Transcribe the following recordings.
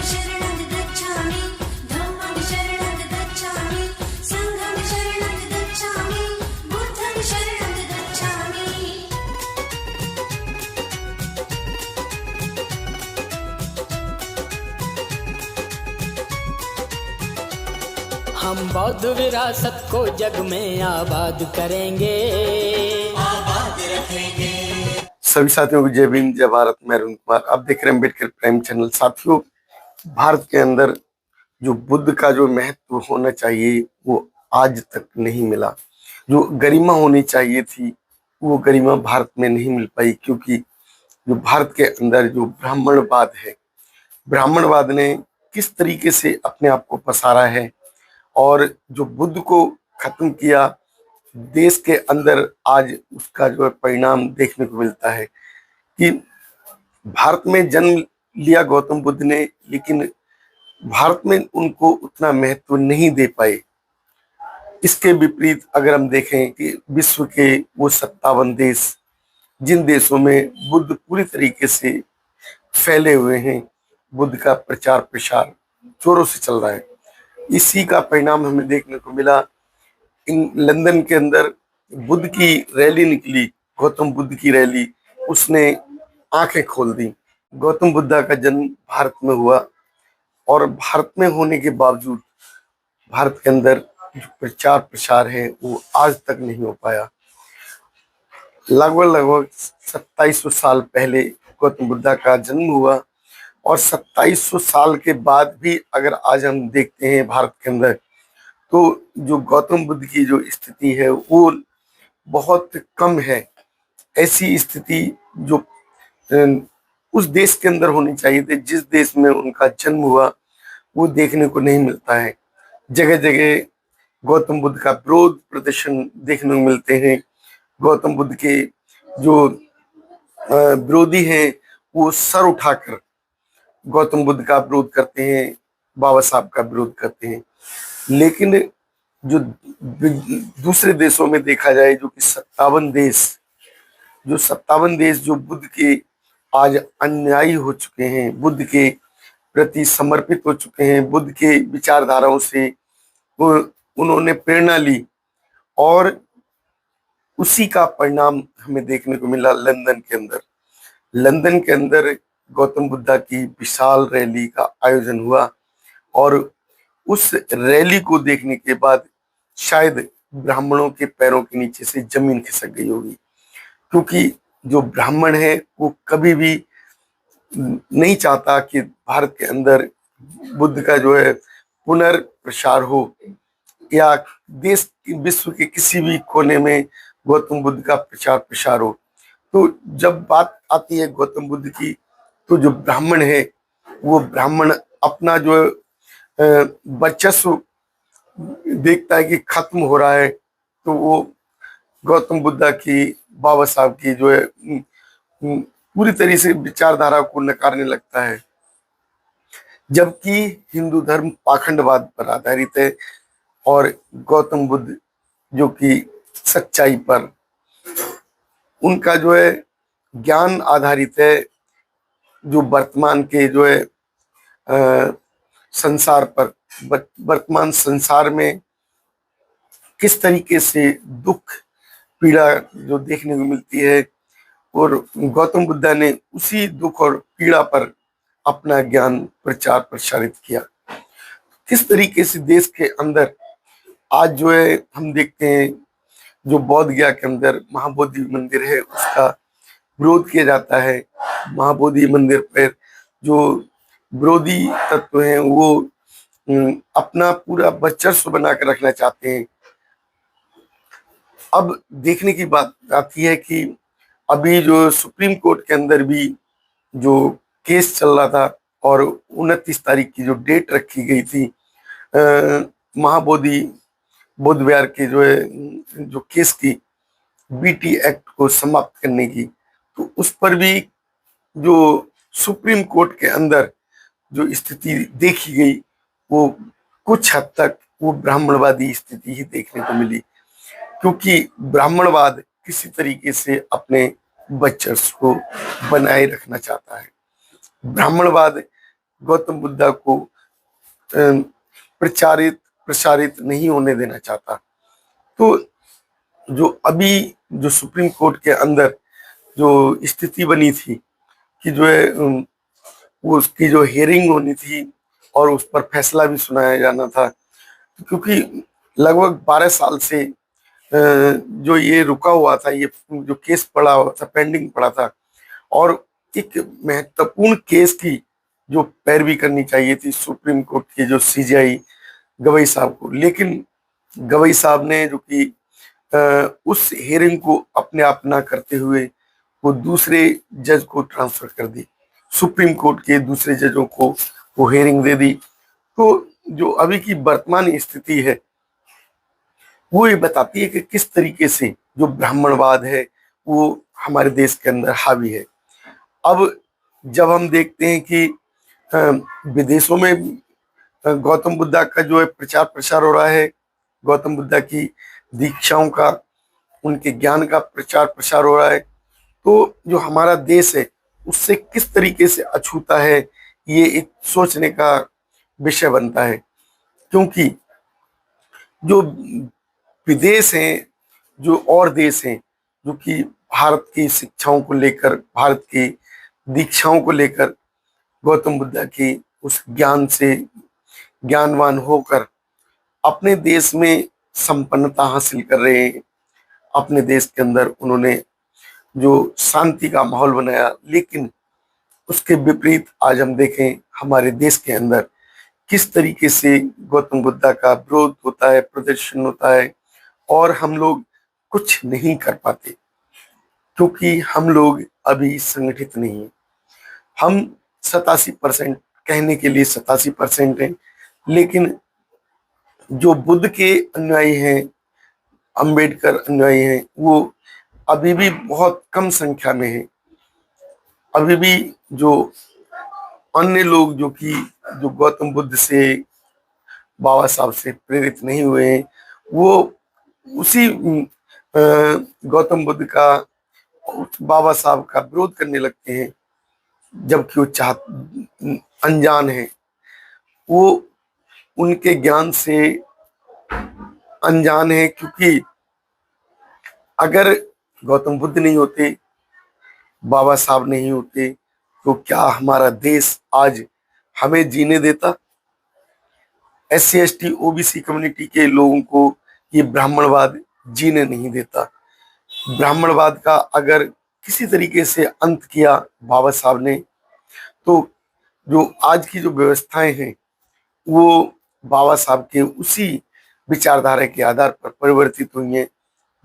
शरणं गच्छामि, धम्मं शरणं गच्छामि, संघं शरणं गच्छामि, बुद्धं शरणं गच्छामि। हम बौद्ध विरासत को जग में आबाद करेंगे, आबाद रखेंगे। सभी साथियों को जय भीम, जय भारत। मैं अरुण कुमार, आप देख रहे हैं अम्बेडकर प्राइम चैनल। साथियों, भारत के अंदर जो बुद्ध का जो महत्व होना चाहिए वो आज तक नहीं मिला। जो गरिमा होनी चाहिए थी वो गरिमा भारत में नहीं मिल पाई, क्योंकि जो भारत के अंदर जो ब्राह्मणवाद है, ब्राह्मणवाद ने किस तरीके से अपने आप को पसारा है और जो बुद्ध को खत्म किया, देश के अंदर आज उसका जो परिणाम देखने को मिलता है कि भारत में जन्म लिया गौतम बुद्ध ने, लेकिन भारत में उनको उतना महत्व नहीं दे पाए। इसके विपरीत अगर हम देखें कि विश्व के वो 57 देश, जिन देशों में बुद्ध पूरी तरीके से फैले हुए हैं, बुद्ध का प्रचार प्रसार जोरों से चल रहा है, इसी का परिणाम हमें देखने को मिला। इन लंदन के अंदर बुद्ध की रैली निकली, गौतम बुद्ध की रैली, उसने आंखें खोल दी। गौतम बुद्ध का जन्म भारत में हुआ और भारत में होने के बावजूद भारत के अंदर जो प्रचार प्रसार है वो आज तक नहीं हो पाया। लगभग 2700 साल पहले गौतम बुद्ध का जन्म हुआ और 2700 साल के बाद भी अगर आज हम देखते हैं भारत के अंदर, तो जो गौतम बुद्ध की जो स्थिति है वो बहुत कम है। ऐसी स्थिति जो उस देश के अंदर होनी चाहिए थी, जिस देश में उनका जन्म हुआ, वो देखने को नहीं मिलता है। जगह जगह गौतम बुद्ध का विरोध प्रदर्शन देखने को मिलते हैं। गौतम बुद्ध के जो विरोधी हैं वो सर उठाकर गौतम बुद्ध का विरोध करते हैं, बाबा साहब का विरोध करते हैं। लेकिन जो दूसरे देशों में देखा जाए, जो कि 57 देश जो बुद्ध के आज अनुयायी हो चुके हैं, बुद्ध के प्रति समर्पित हो चुके हैं, बुद्ध के विचारधाराओं से उन्होंने प्रेरणा ली और उसी का परिणाम हमें देखने को मिला लंदन के अंदर। लंदन के अंदर गौतम बुद्ध की विशाल रैली का आयोजन हुआ और उस रैली को देखने के बाद शायद ब्राह्मणों के पैरों के नीचे से जमीन खिसक गई होगी, क्योंकि जो ब्राह्मण है वो कभी भी नहीं चाहता कि भारत के अंदर बुद्ध का जो है पुनर्प्रसार हो या देश विश्व के किसी भी कोने में गौतम बुद्ध का प्रचार प्रसार हो। तो जब बात आती है गौतम बुद्ध की, तो जो ब्राह्मण है वो ब्राह्मण अपना जो वर्चस्व देखता है कि खत्म हो रहा है, तो वो गौतम बुद्ध की, बाबा साहब की जो है पूरी तरीके से विचारधारा को नकारने लगता है। जबकि हिंदू धर्म पाखंडवाद पर आधारित है और गौतम बुद्ध जो कि सच्चाई पर, उनका जो है ज्ञान आधारित है, जो वर्तमान के जो है संसार पर, वर्तमान संसार में किस तरीके से दुख पीड़ा जो देखने को मिलती है, और गौतम बुद्ध ने उसी दुख और पीड़ा पर अपना ज्ञान प्रचार प्रसारित किया। किस तरीके से देश के अंदर आज जो है हम देखते हैं, जो बोध गया के अंदर महाबोधि मंदिर है उसका विरोध किया जाता है। महाबोधि मंदिर पर जो विरोधी तत्व हैं वो अपना पूरा वर्चस्व बना कर रखना चाहते हैं। अब देखने की बात आती है कि अभी जो सुप्रीम कोर्ट के अंदर भी जो केस चल रहा था और 29 तारीख की जो डेट रखी गई थी महाबोधि बौद्ध विहार के जो है जो केस की, बीटी एक्ट को समाप्त करने की, तो उस पर भी जो सुप्रीम कोर्ट के अंदर जो स्थिति देखी गई वो कुछ हद तक वो ब्राह्मणवादी स्थिति ही देखने को मिली, क्योंकि ब्राह्मणवाद किसी तरीके से अपने वर्चस्व को बनाए रखना चाहता है। ब्राह्मणवाद गौतम बुद्धा को प्रचारित प्रसारित नहीं होने देना चाहता। तो जो अभी जो सुप्रीम कोर्ट के अंदर जो स्थिति बनी थी कि जो है वो उसकी जो हियरिंग होनी थी और उस पर फैसला भी सुनाया जाना था, क्योंकि लगभग 12 साल से जो ये रुका हुआ था, ये जो केस पड़ा हुआ था, पेंडिंग पड़ा था, और एक महत्वपूर्ण केस की जो पैरवी करनी चाहिए थी सुप्रीम कोर्ट के जो सीजेआई गवई साहब को, लेकिन गवई साहब ने जो कि उस हियरिंग को अपने आप ना करते हुए वो दूसरे जज को ट्रांसफर कर दी, सुप्रीम कोर्ट के दूसरे जजों को वो हियरिंग दे दी। तो जो अभी की वर्तमान स्थिति है वो ये बताती है कि किस तरीके से जो ब्राह्मणवाद है वो हमारे देश के अंदर हावी है। अब जब हम देखते हैं कि विदेशों में गौतम बुद्धा का जो है प्रचार प्रसार हो रहा है, गौतम बुद्धा की दीक्षाओं का, उनके ज्ञान का प्रचार प्रसार हो रहा है, तो जो हमारा देश है उससे किस तरीके से अछूता है, ये एक सोचने का विषय बनता है। क्योंकि जो विदेश हैं, जो और देश हैं जो कि भारत की शिक्षाओं को लेकर, भारत की दीक्षाओं को लेकर, गौतम बुद्धा की उस ज्ञान से ज्ञानवान होकर अपने देश में संपन्नता हासिल कर रहे हैं। अपने देश के अंदर उन्होंने जो शांति का माहौल बनाया, लेकिन उसके विपरीत आज हम देखें हमारे देश के अंदर किस तरीके से गौतम बुद्धा का विरोध होता है, प्रदर्शन होता है, और हम लोग कुछ नहीं कर पाते क्योंकि हम लोग अभी संगठित नहीं हैं। हम 87% कहने के लिए 87% हैं, लेकिन जो बुद्ध के अनुयायी हैं, अंबेडकर अनुयायी हैं, वो अभी भी बहुत कम संख्या में हैं। अभी भी जो अन्य लोग जो कि जो गौतम बुद्ध से, बाबा साहब से प्रेरित नहीं हुए हैं, वो उसी गौतम बुद्ध का, बाबा साहब का विरोध करने लगते हैं, जबकि वो अनजान है, वो उनके ज्ञान से अनजान है। क्योंकि अगर गौतम बुद्ध नहीं होते, बाबा साहब नहीं होते, तो क्या हमारा देश आज हमें जीने देता? SC ST OBC कम्युनिटी के लोगों को ये ब्राह्मणवाद जीने नहीं देता। ब्राह्मणवाद का अगर किसी तरीके से अंत किया बाबा साहब ने, तो जो आज की जो व्यवस्थाएं हैं वो बाबा साहब के उसी विचारधारा के आधार पर परिवर्तित हुई हैं,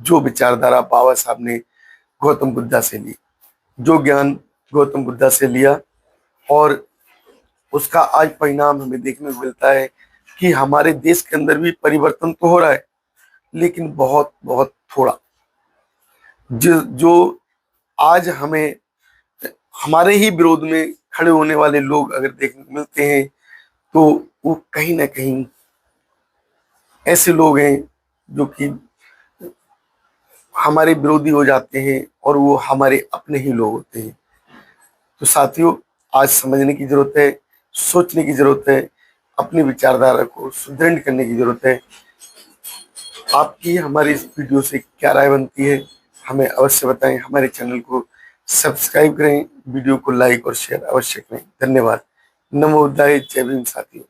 जो विचारधारा बाबा साहब ने गौतम बुद्धा से ली, जो ज्ञान गौतम बुद्धा से लिया, और उसका आज परिणाम हमें देखने को मिलता है कि हमारे देश के अंदर भी परिवर्तन तो हो रहा है, लेकिन बहुत बहुत थोड़ा। जो आज हमें हमारे ही विरोध में खड़े होने वाले लोग अगर देखने को मिलते हैं, तो वो कहीं ना कहीं ऐसे लोग हैं जो कि हमारे विरोधी हो जाते हैं, और वो हमारे अपने ही लोग होते हैं। तो साथियों, आज समझने की जरूरत है, सोचने की जरूरत है, अपनी विचारधारा को सुदृढ़ करने की जरूरत है। आपकी हमारी इस वीडियो से क्या राय बनती है हमें अवश्य बताएं। हमारे चैनल को सब्सक्राइब करें, वीडियो को लाइक और शेयर अवश्य करें। धन्यवाद। नमो बुद्धाय, जय भीम साथियों।